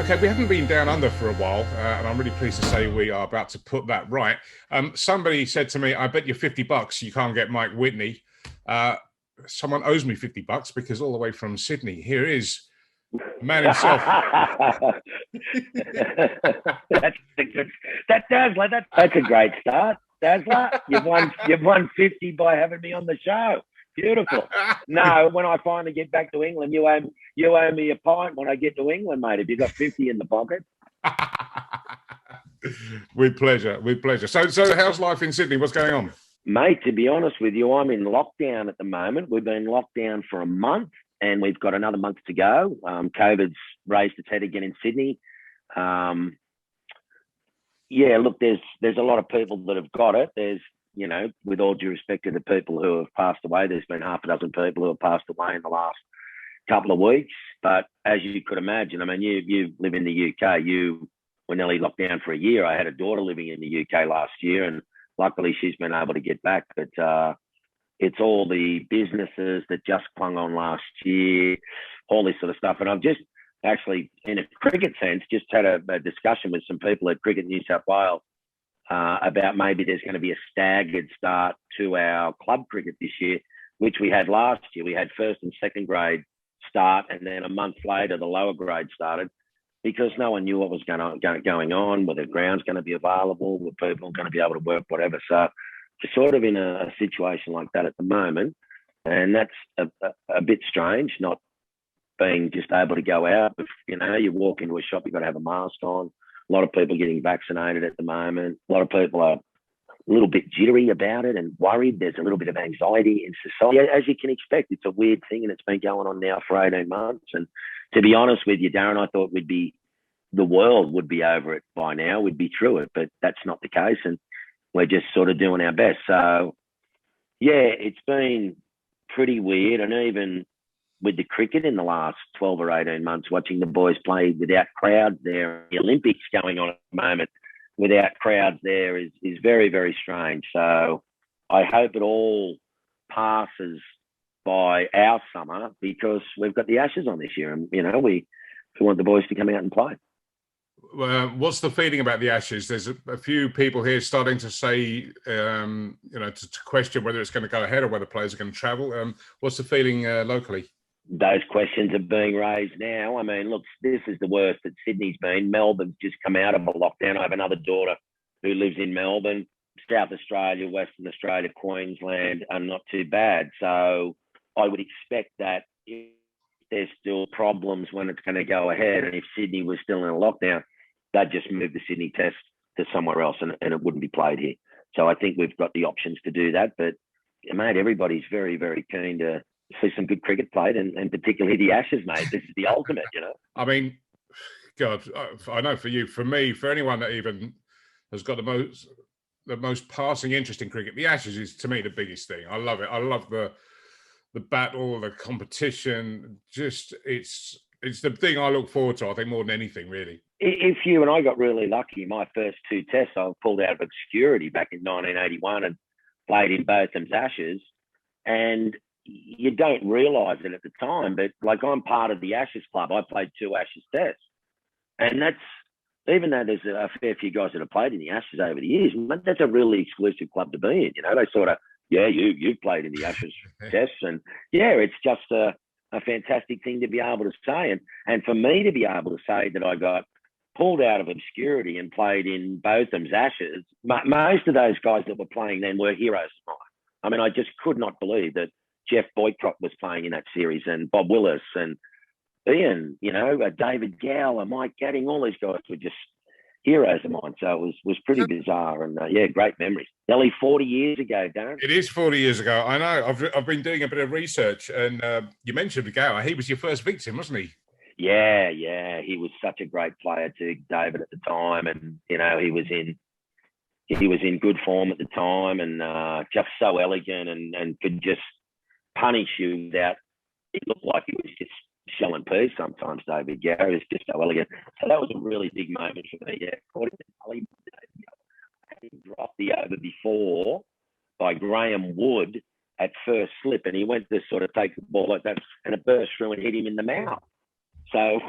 Okay, we haven't been down under for a while, and I'm really pleased to say we are about to put that right. Somebody said to me, "I bet you $50 you can't get Mike Whitney." Someone owes me $50 because all the way from Sydney, here is the man himself. That's a good. That's a great start, Dazzler. You've won 50 by having me on the show. Beautiful. No, when I finally get back to England, you owe me a pint when I get to England, mate. Have you got 50 in the pocket? With pleasure. So how's life in Sydney? What's going on? Mate, to be honest with you, I'm in lockdown at the moment. We've been locked down for a month and we've got another month to go. COVID's raised its head again in Sydney. Look, there's a lot of people that have got it. There's, with all due respect to the people who have passed away, there's been half a dozen people who have passed away in the last couple of weeks. But as you could imagine, I mean, you live in the UK. You were nearly locked down for a year. I had a daughter living in the UK last year, and luckily she's been able to get back. But it's all the businesses that just clung on last year, all this sort of stuff. And I've just actually, in a cricket sense, just had a discussion with some people at Cricket New South Wales about maybe there's going to be a staggered start to our club cricket this year, which we had last year. We had first and second grade start, and then a month later the lower grade started because no one knew what was going on, whether the ground's going to be available, were people going to be able to work, whatever. So we're sort of in a situation like that at the moment, and that's a bit strange, not being just able to go out. If, you walk into a shop, you've got to have a mask on. A lot of people getting vaccinated at the moment. A lot of people are a little bit jittery about it and worried. There's a little bit of anxiety in society. As you can expect, it's a weird thing and it's been going on now for 18 months. And to be honest with you, Darren, I thought the world would be over it by now. We'd be through it, but that's not the case. And we're just sort of doing our best. So, yeah, it's been pretty weird. And even with the cricket in the last 12 or 18 months, watching the boys play without crowds there, the Olympics going on at the moment without crowds there is very, very strange. So I hope it all passes by our summer because we've got the Ashes on this year and, we want the boys to come out and play. What's the feeling about the Ashes? There's a few people here starting to say, to question whether it's going to go ahead or whether players are going to travel. What's the feeling locally? Those questions are being raised now. I mean, look, this is the worst that Sydney's been. Melbourne's just come out of a lockdown. I have another daughter who lives in Melbourne. South Australia, Western Australia, Queensland are not too bad. So I would expect that if there's still problems when it's going to go ahead, and if Sydney was still in a lockdown, they'd just move the Sydney test to somewhere else and it wouldn't be played here. So I think we've got the options to do that. But, mate, everybody's very, very keen to see some good cricket played, and particularly the Ashes, mate. This is the ultimate, I mean, God, I know for you, for me, for anyone that even has got the most passing interest in cricket, the Ashes is, to me, the biggest thing. I love it. I love the battle, the competition. Just it's the thing I look forward to, I think, more than anything, really. If you and I got really lucky, my first two tests, I pulled out of obscurity back in 1981 and played in Botham's Ashes. And you don't realise it at the time, but like I'm part of the Ashes club. I played 2 Ashes tests. And that's, even though there's a fair few guys that have played in the Ashes over the years, that's a really exclusive club to be in. They sort of, you've played in the Ashes tests. And it's just a fantastic thing to be able to say. And for me to be able to say that I got pulled out of obscurity and played in Botham's Ashes, most of those guys that were playing then were heroes of mine. I mean, I just could not believe that Jeff Boycott was playing in that series, and Bob Willis and Ian, David Gow and Mike Gadding, all these guys were just heroes of mine. So it was pretty bizarre and, great memories. Nearly 40 years ago, Darren. It is 40 years ago. I know. I've been doing a bit of research and you mentioned Gow. He was your first victim, wasn't he? Yeah. He was such a great player too, David, at the time. And, he was in good form at the time and just so elegant and could just punish you without, it looked like he was just shelling peas sometimes, David. Yeah, he was just so elegant. So that was a really big moment for me. Yeah, according to Tully, he dropped the over before by Graham Wood at first slip, and he went to sort of take the ball like that, and it burst through and hit him in the mouth. So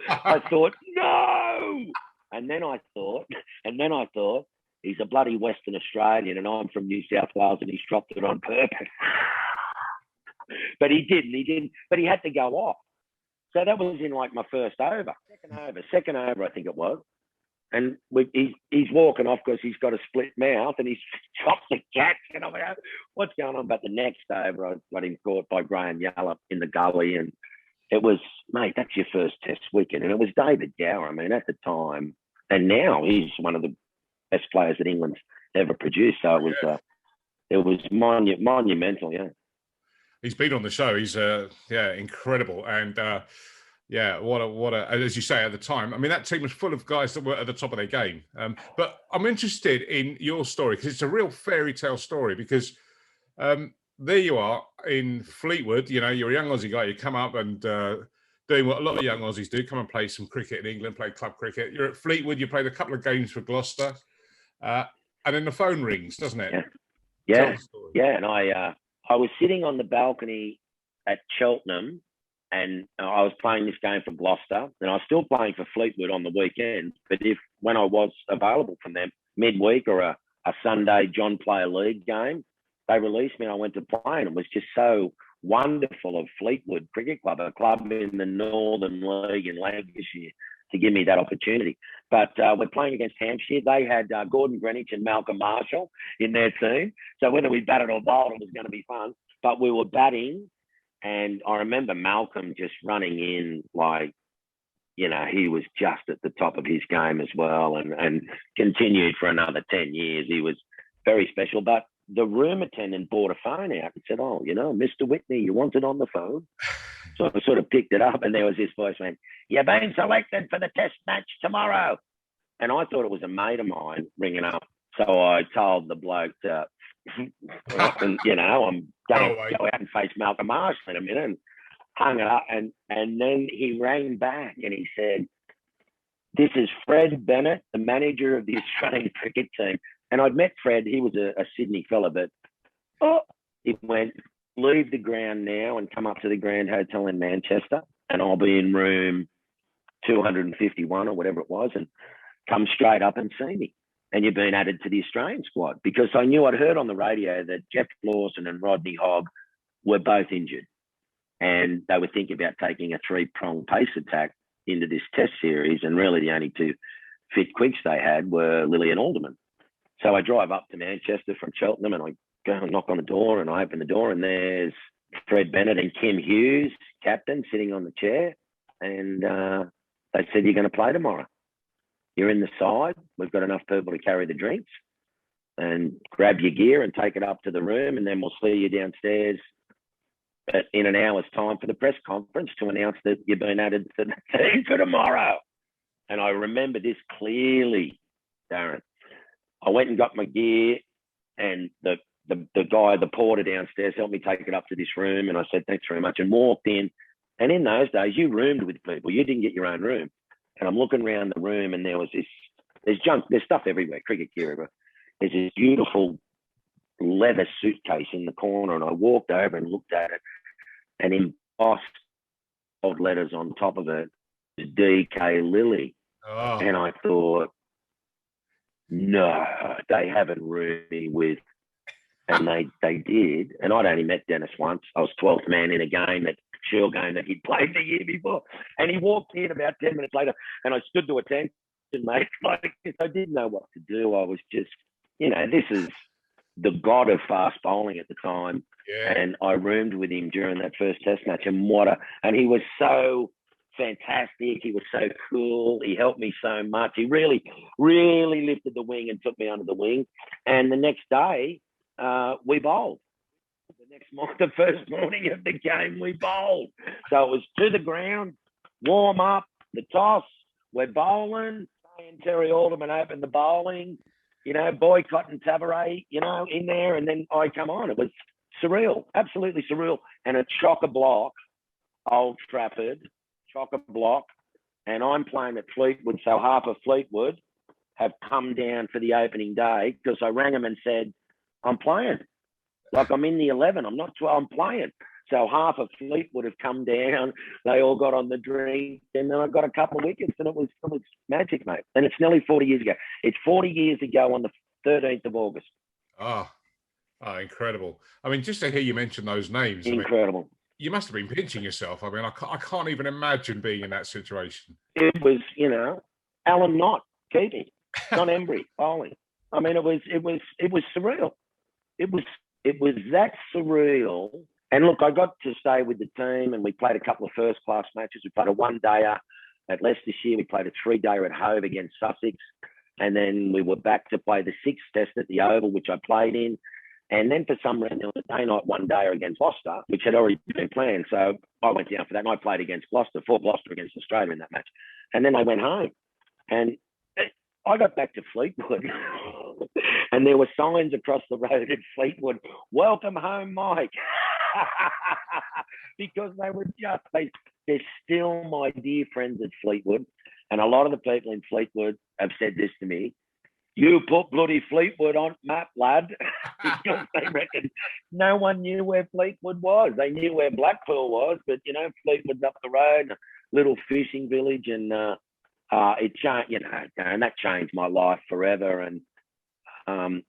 I thought, no. And then I thought, he's a bloody Western Australian and I'm from New South Wales and he's dropped it on purpose. But he didn't. But he had to go off. So that was in like my first over. Second over, I think it was. And he's walking off because he's got a split mouth and he's chopped the catch. And I'm like, what's going on? But the next over, I got him caught by Graham Yallop in the gully. And it was, mate, that's your first test wicket. And it was David Gower. I mean, at the time, and now he's one of the best players that England's ever produced. So it was monumental, yeah. He's been on the show. He's incredible. And what a as you say at the time. I mean, that team was full of guys that were at the top of their game. But I'm interested in your story because it's a real fairy tale story. Because there you are in Fleetwood. You know, you're a young Aussie guy. You come up and doing what a lot of young Aussies do: come and play some cricket in England, play club cricket. You're at Fleetwood. You played a couple of games for Gloucester, and then the phone rings, doesn't it? Yeah. And I was sitting on the balcony at Cheltenham. And I was playing this game for Gloucester, and I was still playing for Fleetwood on the weekends. But when I was available from them midweek or a Sunday John Player League game, they released me and I went to play. And it was just so wonderful of Fleetwood Cricket Club, a club in the Northern League in Lancashire, to give me that opportunity. But we're playing against Hampshire. They had Gordon Greenwich and Malcolm Marshall in their team. So whether we batted or bowled, it was going to be fun. But we were batting. And I remember Malcolm just running in like, you know, he was just at the top of his game as well and continued for another 10 years. He was very special. But the room attendant brought a phone out and said, oh, you know, Mr. Whitney, you want it on the phone? So I sort of picked it up and there was this voice went, you're being selected for the test match tomorrow. And I thought it was a mate of mine ringing up. So I told the bloke to, and, you know, I'm going to go out and face Malcolm Marshall in a minute, and hung it up. And then he rang back and he said, this is Fred Bennett, the manager of the Australian cricket team. And I'd met Fred. He was a Sydney fella, but he went, leave the ground now and come up to the Grand Hotel in Manchester, and I'll be in room 251 or whatever it was, and come straight up and see me. And you've been added to the Australian squad. Because I knew I'd heard on the radio that Jeff Lawson and Rodney Hogg were both injured. And they were thinking about taking a 3-pronged pace attack into this test series. And really the only two fit quicks they had were Lilly and Alderman. So I drive up to Manchester from Cheltenham and I go and knock on the door and I open the door and there's Fred Bennett and Kim Hughes, captain, sitting on the chair. And they said, you're going to play tomorrow. You're in the side. We've got enough people to carry the drinks and grab your gear and take it up to the room. And then we'll see you downstairs in an hour's time for the press conference to announce that you've been added to the team for tomorrow. And I remember this clearly, Darren. I went and got my gear and the guy, the porter downstairs, helped me take it up to this room. And I said, thanks very much, and walked in. And in those days, you roomed with people. You didn't get your own room. And I'm looking around the room and there was there's stuff everywhere, cricket gear everywhere. There's this beautiful leather suitcase in the corner. And I walked over and looked at it, and embossed gold letters on top of it was D.K. Lilly. Oh. And I thought, no, they haven't roomed me with. And they did. And I'd only met Dennis once. I was 12th man in a game, that Shield game that he'd played the year before. And he walked in about 10 minutes later and I stood to attention, mate. Like, I didn't know what to do. I was just, you know, this is the god of fast bowling at the time. Yeah. And I roomed with him during that first test match. And he was so fantastic. He was so cool. He helped me so much. He really, really lifted the wing and took me under the wing. And the next day, we bowled. The first morning of the game, we bowled. So it was to the ground, warm up, the toss, we're bowling. And Terry Alderman opened the bowling, you know, Boycott and Tabaret, you know, in there. And then I come on. It was surreal, absolutely surreal. And a chock-a-block, Old Trafford, chock-a-block. And I'm playing at Fleetwood. So half of Fleetwood have come down for the opening day because I rang them and said, I'm playing. Like, I'm in the 11. I'm not 12. I'm playing. So half of Fleetwood have come down. They all got on the drink, and then I got a couple of wickets, and it was magic, mate. And it's nearly 40 years ago. It's 40 years ago on the 13th of August. Oh, incredible. I mean, just to hear you mention those names. Incredible. I mean, you must have been pinching yourself. I mean, I can't even imagine being in that situation. It was, Alan Knott keeping, John Embry bowling. I mean, it was surreal. It was that surreal. And look, I got to stay with the team, and we played a couple of first-class matches. We played a one-dayer at Leicestershire. We played a three-dayer at Hove against Sussex. And then we were back to play the sixth test at the Oval, which I played in. And then for some reason, there was a day-night one-dayer against Gloucester, which had already been planned. So I went down for that, and I played against Gloucester, for Gloucester against Australia in that match. And then I went home. And I got back to Fleetwood, and there were signs across the road at Fleetwood, "Welcome home, Mike," because they were they're still my dear friends at Fleetwood. And a lot of the people in Fleetwood have said this to me: "You put bloody Fleetwood on map, lad," because they reckon no one knew where Fleetwood was. They knew where Blackpool was, but Fleetwood's up the road, a little fishing village, and it changed, and that changed my life forever. And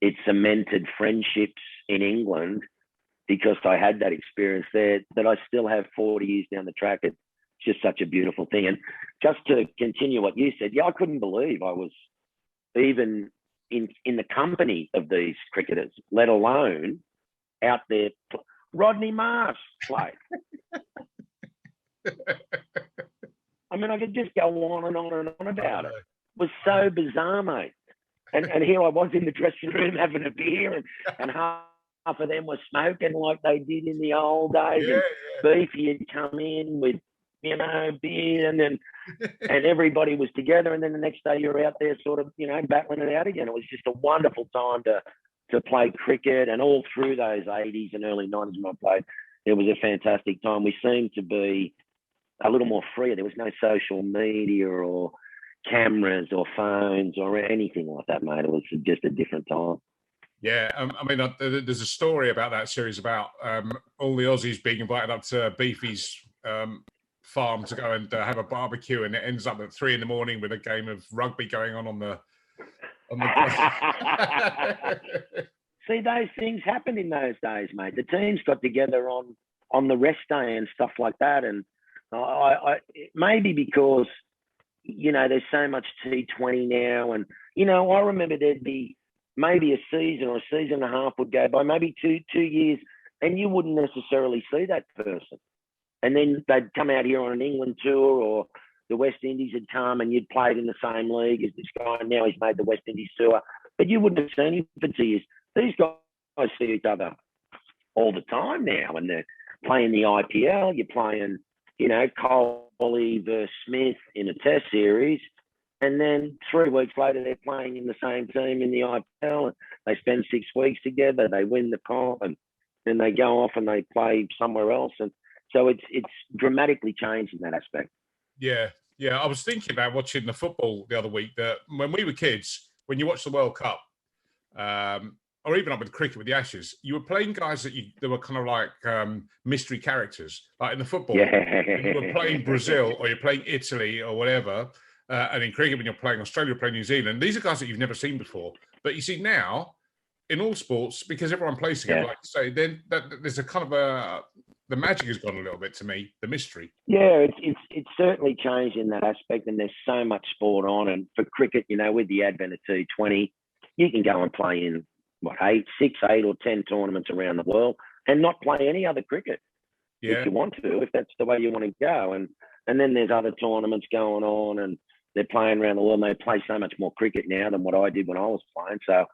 it cemented friendships in England because I had that experience there that I still have 40 years down the track. It's just such a beautiful thing. And just to continue what you said, I couldn't believe I was even in the company of these cricketers, let alone out there. Rodney Marsh played. I mean, I could just go on and on and on about it. It was so bizarre, mate. And here I was in the dressing room having a beer, and half of them were smoking like they did in the old days. Yeah, and Beefy had come in with, beer, and everybody was together. And then the next day you're out there sort of, battling it out again. It was just a wonderful time to play cricket. And all through those 80s and early 90s when I played, it was a fantastic time. We seemed to be a little more free. There was no social media or cameras or phones or anything like that, mate. It was just a different time. Yeah, I mean, there's a story about that series about all the Aussies being invited up to Beefy's farm to go and have a barbecue, and it ends up at 3 a.m. with a game of rugby going on the. See, those things happened in those days, mate. The teams got together on the rest day and stuff like that, and I maybe because there's so much T20 now, and I remember there'd be maybe a season or a season and a half would go by, maybe two years, and you wouldn't necessarily see that person. And then they'd come out here on an England tour, or the West Indies had come, and you'd played in the same league as this guy, and now he's made the West Indies tour, but you wouldn't have seen him for 2 years. These guys see each other all the time now, and they're playing the IPL. You're playing, Coley versus Smith in a test series. And then 3 weeks later, they're playing in the same team in the IPL. And they spend 6 weeks together. They win the comp, and then they go off and they play somewhere else. And so it's dramatically changed in that aspect. Yeah. I was thinking about watching the football the other week, that when we were kids, when you watched the World Cup, or even up with cricket with the Ashes, you were playing guys that were kind of like mystery characters. Like in the football, you were playing Brazil or you're playing Italy or whatever. And in cricket, when you're playing Australia, you're playing New Zealand. These are guys that you've never seen before. But you see now, in all sports, because everyone plays together, like you say, then there's a kind of the magic has gone a little bit to me, the mystery. Yeah, it's certainly changed in that aspect, and there's so much sport on. And for cricket, with the advent of T20, you can go and play in 6, 8 or 10 tournaments around the world and not play any other cricket if you want to, if that's the way you want to go. And then there's other tournaments going on, and they're playing around the world, and they play so much more cricket now than what I did when I was playing. So,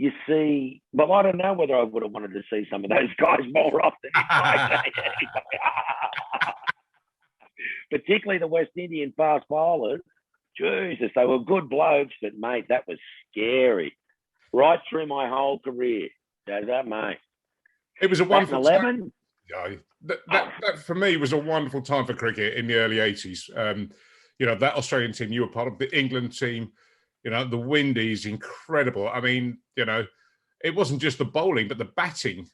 you see, but I don't know whether I would have wanted to see some of those guys more often. Particularly the West Indian fast bowlers. Jesus, they were good blokes, but, mate, that was scary. Right through my whole career. That, mate. It was a wonderful 11. Yeah, that for me was a wonderful time for cricket in the early 80s. That Australian team you were part of, the England team, the Windies, incredible. I mean, it wasn't just the bowling, but the batting.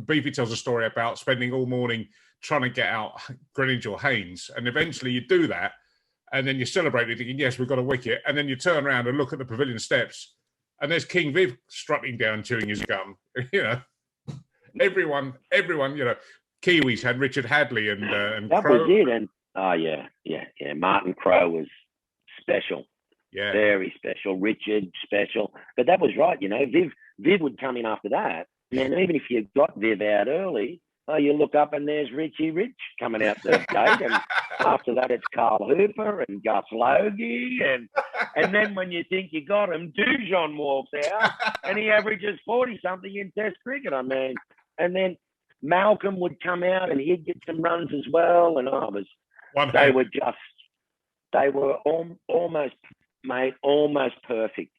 Beefy tells a story about spending all morning trying to get out Greenwich or Haynes, and eventually you do that, and then you celebrate it, thinking, yes, we've got a wicket, and then you turn around and look at the pavilion steps, and there's King Viv strutting down, chewing his gum. Everyone, Kiwis had Richard Hadley and that Crowe. was it. And Martin Crowe was special. Yeah, very special. Richard, special. But that was right, Viv would come in after that. And then even if you got Viv out early, you look up and there's Richie Rich coming out the gate. And after that, it's Carl Hooper and Gus Logie. And then when you think you got him, Dujon walks out and he averages 40-something in Test cricket. I mean, and then Malcolm would come out and he'd get some runs as well. And they were almost, mate, almost perfect.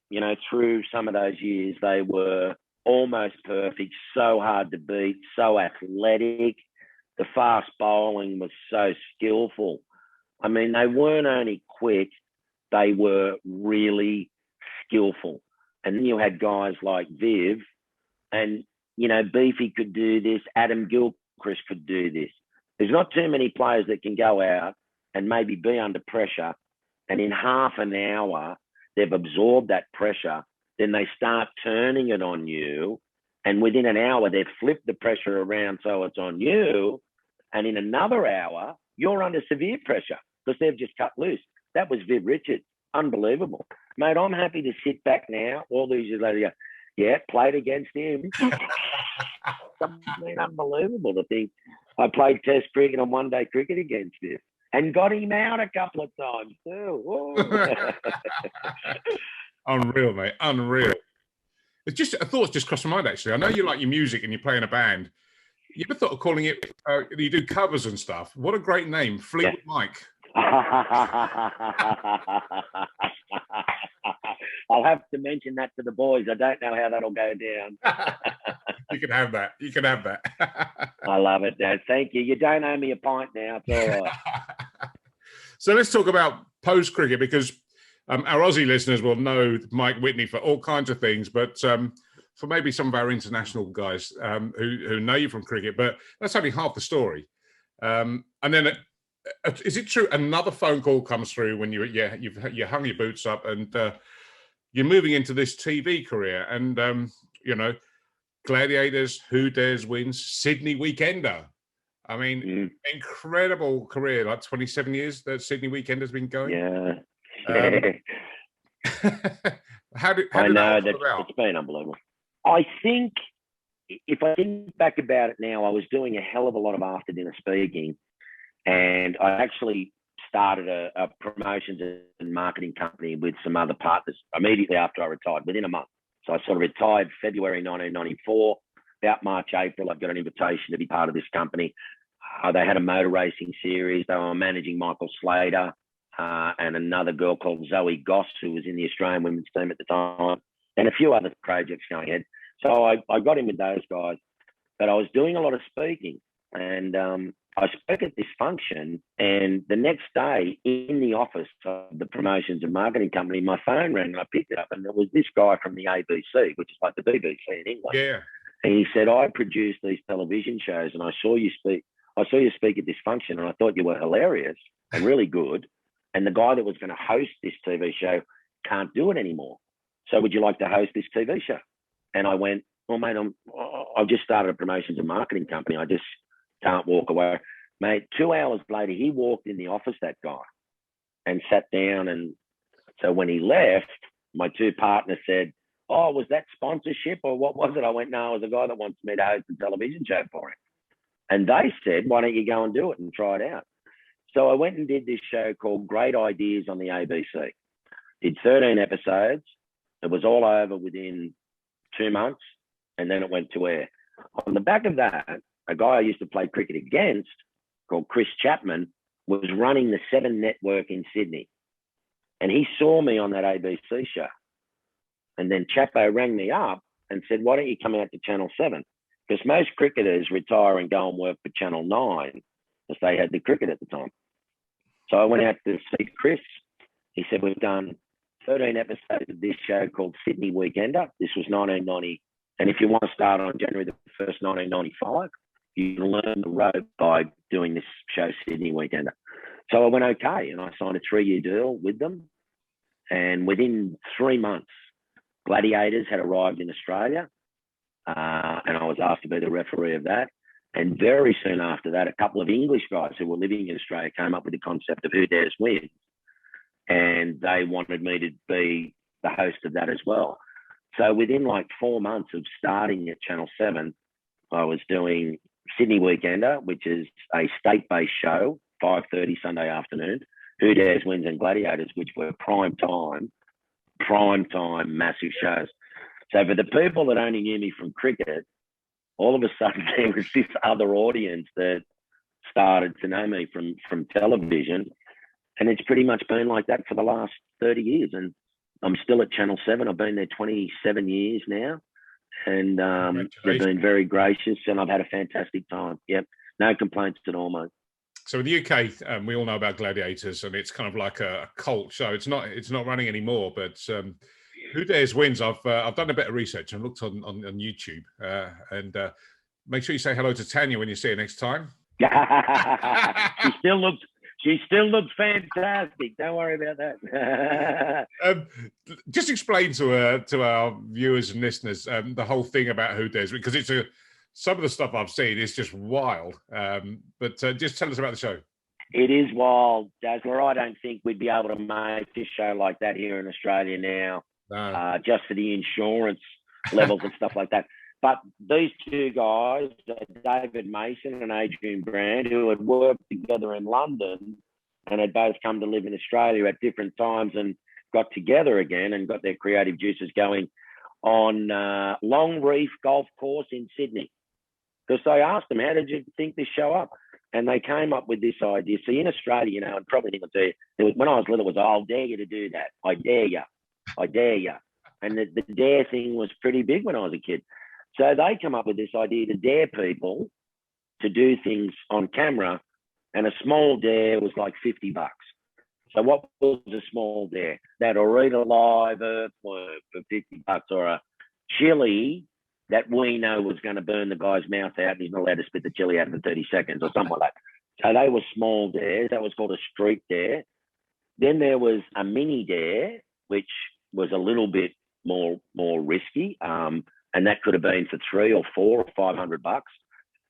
Through some of those years, they were almost perfect. So hard to beat, so athletic. The fast bowling was so skillful. I mean, they weren't only quick, they were really skillful. And then you had guys like Viv, and Beefy could do this. Adam Gilchrist could do this. There's not too many players that can go out and maybe be under pressure, and in half an hour they've absorbed that pressure. Then they start turning it on you, and within an hour they've flipped the pressure around so it's on you, and in another hour you're under severe pressure because they've just cut loose. That was Viv Richards. Unbelievable, mate. I'm happy to sit back now all these years later. Yeah, played against him. Something unbelievable to think I played Test cricket and one-day cricket against him and got him out a couple of times too. Unreal, mate. Unreal. It's just a thought just crossed my mind, actually. I know you like your music and you play in a band. You ever thought of calling it, you do covers and stuff? What a great name, Fleetwood Mike. I'll have to mention that to the boys. I don't know how that'll go down. You can have that. You can have that. I love it, Dad. Thank you. You don't owe me a pint now. It's all right. So let's talk about post-cricket, because our Aussie listeners will know Mike Whitney for all kinds of things, but for maybe some of our international guys who know you from cricket, but that's only half the story. And then is it true another phone call comes through when you hung your boots up and you're moving into this TV career, and Gladiators, Who Dares Wins, Sydney Weekender. I mean, incredible career, like 27 years that Sydney Weekender's been going. Yeah. How did I know that come about? it's been unbelievable. I think if I think back about it now, I was doing a hell of a lot of after dinner speaking, and I actually started a promotions and marketing company with some other partners immediately after I retired, within a month. So I sort of retired February 1994. About March, April, I got an invitation to be part of this company. They had a motor racing series. They were managing Michael Slater and another girl called Zoe Goss, who was in the Australian women's team at the time, and a few other projects going ahead. So I got in with those guys, but I was doing a lot of speaking, and I spoke at this function, and the next day in the office of the promotions and marketing company, my phone rang and I picked it up, and there was this guy from the ABC, which is like the BBC in England. Yeah. And he said, I produce these television shows, and I saw you speak at this function, and I thought you were hilarious and really good. And the guy that was going to host this TV show can't do it anymore. So would you like to host this TV show? And I went, well, mate, I've just started a promotions and marketing company. I just can't walk away. Mate, 2 hours later, he walked in the office, that guy, and sat down. And so when he left, my two partners said, oh, was that sponsorship or what was it? I went, no, it was a guy that wants me to host a television show for him. And they said, why don't you go and do it and try it out? So I went and did this show called Great Ideas on the ABC. Did 13 episodes. It was all over within 2 months, and then it went to air. On the back of that, a guy I used to play cricket against called Chris Chapman was running the 7 network in Sydney. And he saw me on that ABC show. And then Chapo rang me up and said, why don't you come out to Channel 7? Because most cricketers retire and go and work for Channel 9 because they had the cricket at the time. So I went out to see Chris. He said, we've done 13 episodes of this show called Sydney Weekender. This was 1990. And if you want to start on January the 1st, 1995, you can learn the road by doing this show, Sydney Weekender. So I went okay, and I signed a 3-year deal with them. And within 3 months, Gladiators had arrived in Australia, and I was asked to be the referee of that. And very soon after that, a couple of English guys who were living in Australia came up with the concept of Who Dares Win, and they wanted me to be the host of that as well. So within like 4 months of starting at Channel 7, I was doing Sydney Weekender, which is a state-based show, 5:30 Sunday afternoon, Who Dares Wins and Gladiators, which were prime time, massive shows. So for the people that only knew me from cricket, all of a sudden there was this other audience that started to know me from television. And it's pretty much been like that for the last 30 years. And I'm still at Channel 7. I've been there 27 years now. And they've been very gracious, and I've had a fantastic time. Yep. No complaints at all, mate. So in the UK, we all know about Gladiators, and it's kind of like a cult show. It's not running anymore, but Who Dares Wins. I've done a bit of research and looked on YouTube, and make sure you say hello to Tanya when you see her next time. She still looks fantastic. Don't worry about that. Just explain to our viewers and listeners the whole thing about Who Dares, because some of the stuff I've seen is just wild. But just tell us about the show. It is wild, Dazzler. I don't think we'd be able to make a show like that here in Australia now, just for the insurance levels and stuff like that. But these two guys, David Mason and Adrian Brand, who had worked together in London and had both come to live in Australia at different times and got together again and got their creative juices going on Long Reef Golf Course in Sydney. Because I asked them, how did you think this show up? And they came up with this idea. See, in Australia, and probably didn't do it, when I was little, it was, I'll dare you to do that. I dare you. I dare you. And the dare thing was pretty big when I was a kid. So they come up with this idea to dare people to do things on camera, and a small dare was like $50. So what was a small dare? That or eat a live earthworm for $50, or a chili that we know was going to burn the guy's mouth out and he's not allowed to spit the chili out for 30 seconds or something like that. So they were small dares. That was called a street dare. Then there was a mini dare, which was a little bit more risky. And that could have been for $300 or $400 or $500.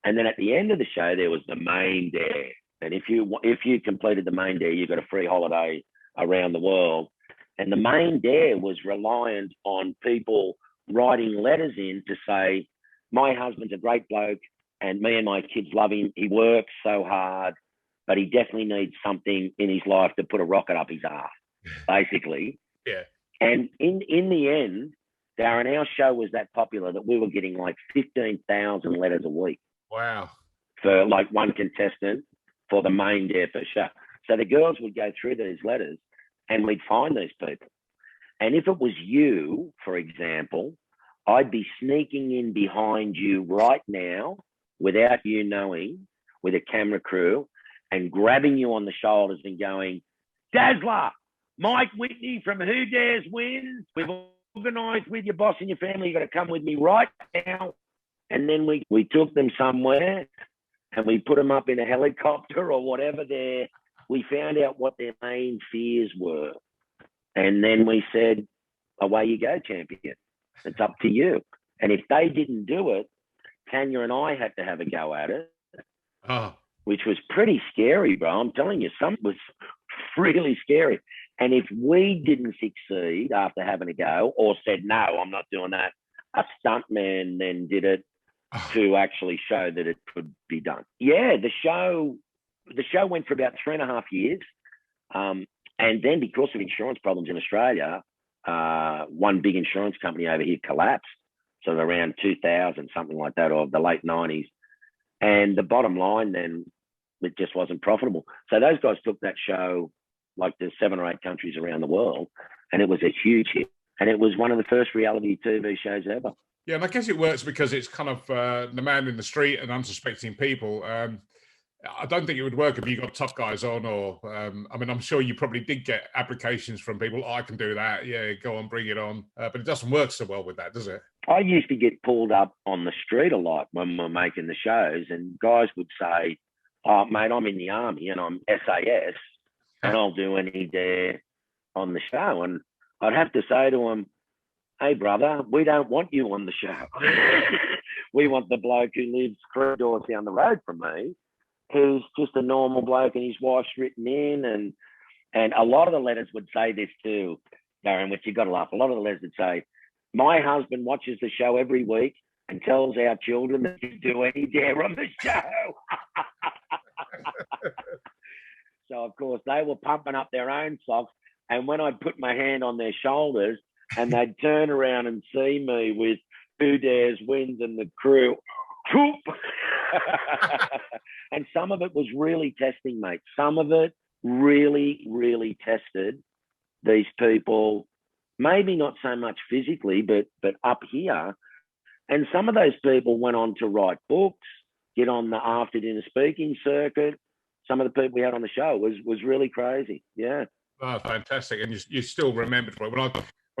And then at the end of the show, there was the main dare. And if you completed the main dare, you got a free holiday around the world. And the main dare was reliant on people writing letters in to say, my husband's a great bloke and me and my kids love him. He works so hard, but he definitely needs something in his life to put a rocket up his ass, basically. Yeah. And in the end, Darren, our show was that popular that we were getting like 15,000 letters a week. Wow. For like one contestant for the main dare per show. So the girls would go through these letters and we'd find these people. And if it was you, for example, I'd be sneaking in behind you right now without you knowing, with a camera crew, and grabbing you on the shoulders and going, Dazzler, Mike Whitney from Who Dares Wins. We've organised with your boss and your family. You've got to come with me right now. And then we took them somewhere and we put them up in a helicopter or whatever we found out what their main fears were. And then we said, away you go, champion. It's up to you. And if they didn't do it, Tanya and I had to have a go at it, which was pretty scary, bro. I'm telling you, some was really scary. And if we didn't succeed after having a go or said, no, I'm not doing that, a stuntman then did it to actually show that it could be done. Yeah, the show went for about 3.5 years. And then because of insurance problems in Australia, one big insurance company over here collapsed. So around 2000, something like that, or the late 90s. And the bottom line then, it just wasn't profitable. So those guys took that show like to 7 or 8 countries around the world, and it was a huge hit. And it was one of the first reality TV shows ever. Yeah, and I guess it works because it's kind of the man in the street and unsuspecting people. I don't think it would work if you got top guys on, or I mean, I'm sure you probably did get applications from people. I can do that. Yeah, go on, bring it on. But it doesn't work so well with that, does it? I used to get pulled up on the street a lot when we're making the shows, and guys would say, "Oh, mate, I'm in the army and I'm SAS, and I'll do any dare on the show." And I'd have to say to them, "Hey, brother, we don't want you on the show. We want the bloke who lives 3 doors down the road from me, who's just a normal bloke, and his wife's written in." And a lot of the letters would say this too, Darren, which you got to laugh. A lot of the letters would say, "My husband watches the show every week and tells our children that you do any dare on the show." So, of course, they were pumping up their own socks. And when I'd put my hand on their shoulders and they'd turn around and see me with Who Dares Wins and the crew, and some of it was really testing, mate. Some of it really, really tested these people, maybe not so much physically, but up here. And some of those people went on to write books, get on the after dinner speaking circuit. Some of the people we had on the show was really crazy. Yeah. Oh, fantastic! And you still remembered when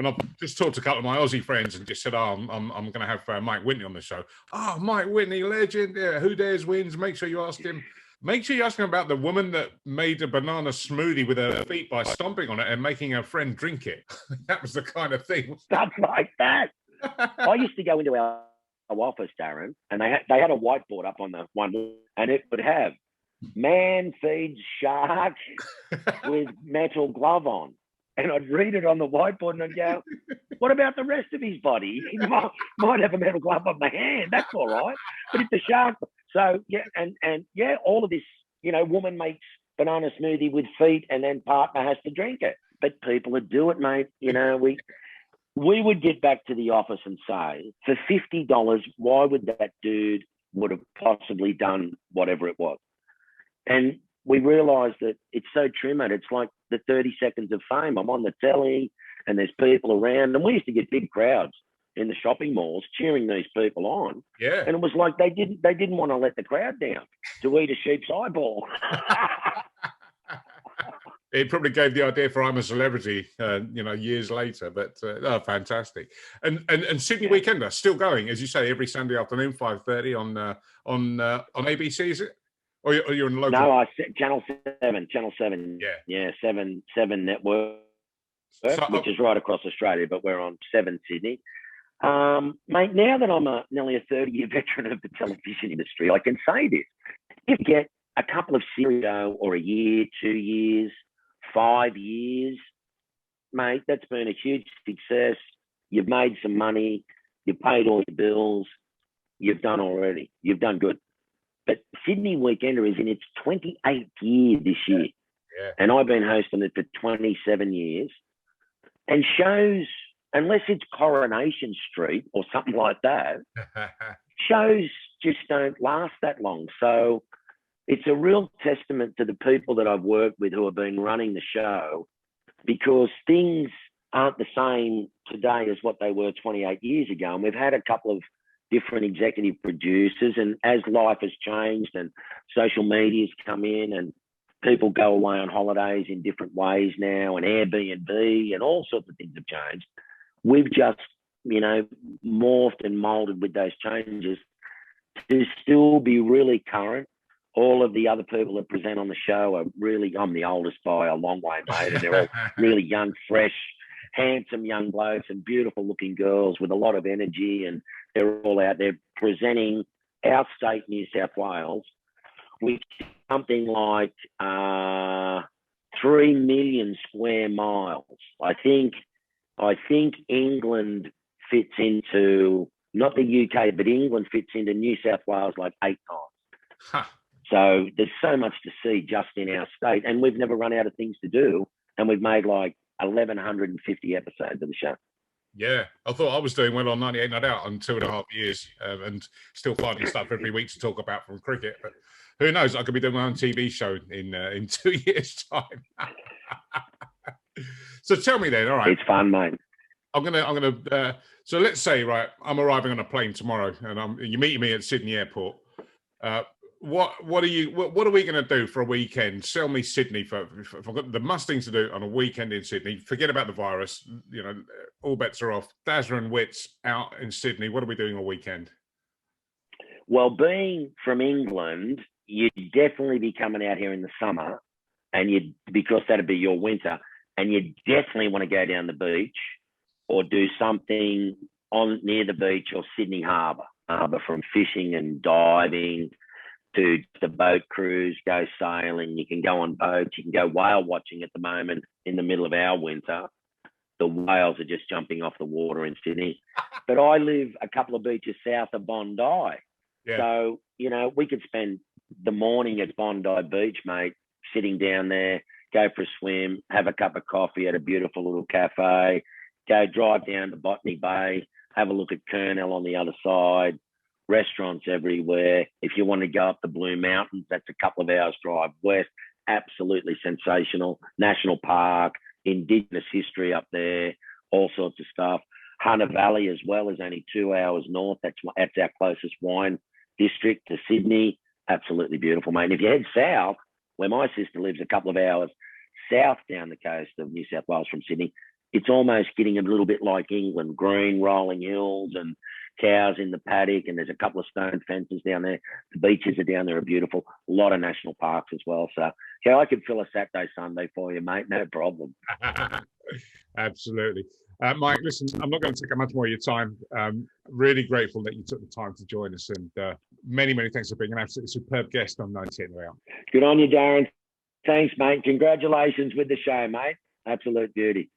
I just talked to a couple of my Aussie friends and just said, "Oh, I'm going to have Mike Whitney on the show." Oh, Mike Whitney, legend! Yeah, Who Dares Wins. Make sure you ask him. Make sure you ask him about the woman that made a banana smoothie with her feet by stomping on it and making her friend drink it. That was the kind of thing. Stuff like that. I used to go into our office, Darren, and they had a whiteboard up on the one, and it would have "Man feeds shark with metal glove on." And I'd read it on the whiteboard and I'd go, "What about the rest of his body? He might have a metal glove on the hand. That's all right. But it's a shark." So, yeah, and yeah, all of this, woman makes banana smoothie with feet and then partner has to drink it. But people would do it, mate. We would get back to the office and say, for $50, why would that dude would have possibly done whatever it was? And we realised that it's so trimmed. It's like the 30 seconds of fame. I'm on the telly and there's people around. And we used to get big crowds in the shopping malls cheering these people on. Yeah. And it was like they didn't want to let the crowd down to eat a sheep's eyeball. It probably gave the idea for I'm a Celebrity, years later. But fantastic. And Sydney Weekender still going, as you say, every Sunday afternoon, 5:30 on ABC, is it? Or you're in the local? No, Channel 7. Yeah, 7 network, which is right across Australia, but we're on 7 Sydney. Mate, now that I'm nearly a 30-year veteran of the television industry, I can say this: if you get a couple of series or a year, 2 years, 5 years, mate, that's been a huge success. You've made some money, you've paid all your bills, you've done good. But Sydney Weekender is in its 28th year this year. Yeah. And I've been hosting it for 27 years. And shows, unless it's Coronation Street or something like that, shows just don't last that long. So it's a real testament to the people that I've worked with who have been running the show, because things aren't the same today as what they were 28 years ago. And we've had a couple of different executive producers, and as life has changed and social media's come in and people go away on holidays in different ways now, and Airbnb and all sorts of things have changed, we've just morphed and molded with those changes to still be really current. All of the other people that present on the show are really, I'm the oldest by a long way, mate, and they're all really young, fresh, handsome young blokes and beautiful looking girls with a lot of energy, and they're all out there presenting our state, New South Wales, which is something like 3 million square miles. I think England fits into, not the UK, but England fits into New South Wales like 8 times. Huh. So there's so much to see just in our state, and we've never run out of things to do, and we've made like 1,150 episodes of the show. Yeah, I thought I was doing well on 98 Not Out in 2.5 years, and still finding stuff every week to talk about from cricket. But who knows? I could be doing my own TV show in 2 years' time. So tell me then. All right, it's fun, mate. I'm gonna. So let's say, right, I'm arriving on a plane tomorrow, and you're meeting me at Sydney Airport. what are we going to do for a weekend? Sell me Sydney if I've got the must things to do on a weekend in Sydney. Forget about the virus. You know, all bets are off. Dazza and Wits out in Sydney. What are we doing all weekend? Well, being from England, you'd definitely be coming out here in the summer, and because that'd be your winter, and you definitely want to go down the beach or do something near the beach or Sydney Harbour, from fishing and diving to the boat cruise, go sailing. You can go on boats. You can go whale watching at the moment in the middle of our winter. The whales are just jumping off the water in Sydney. But I live a couple of beaches south of Bondi. Yeah. So, you know, we could spend the morning at Bondi Beach, mate, sitting down there, go for a swim, have a cup of coffee at a beautiful little cafe, drive down to Botany Bay, have a look at Kurnell on the other side, restaurants everywhere. If you want to go up the Blue Mountains, that's a couple of hours drive west. Absolutely sensational. National Park, Indigenous history up there, all sorts of stuff. Hunter Valley as well is only 2 hours north. That's our closest wine district to Sydney. Absolutely beautiful, mate. And if you head south, where my sister lives, a couple of hours south down the coast of New South Wales from Sydney, it's almost getting a little bit like England, green rolling hills and cows in the paddock, and there's a couple of stone fences down there. The beaches are down there are beautiful. A lot of national parks as well. So, yeah, I could fill a Saturday, Sunday for you, mate. No problem. Absolutely. Mike, listen, I'm not going to take up much more of your time. Really grateful that you took the time to join us, and many, many thanks for being an absolutely superb guest on 19 Round. Good on you, Darren. Thanks, mate. Congratulations with the show, mate. Absolute beauty.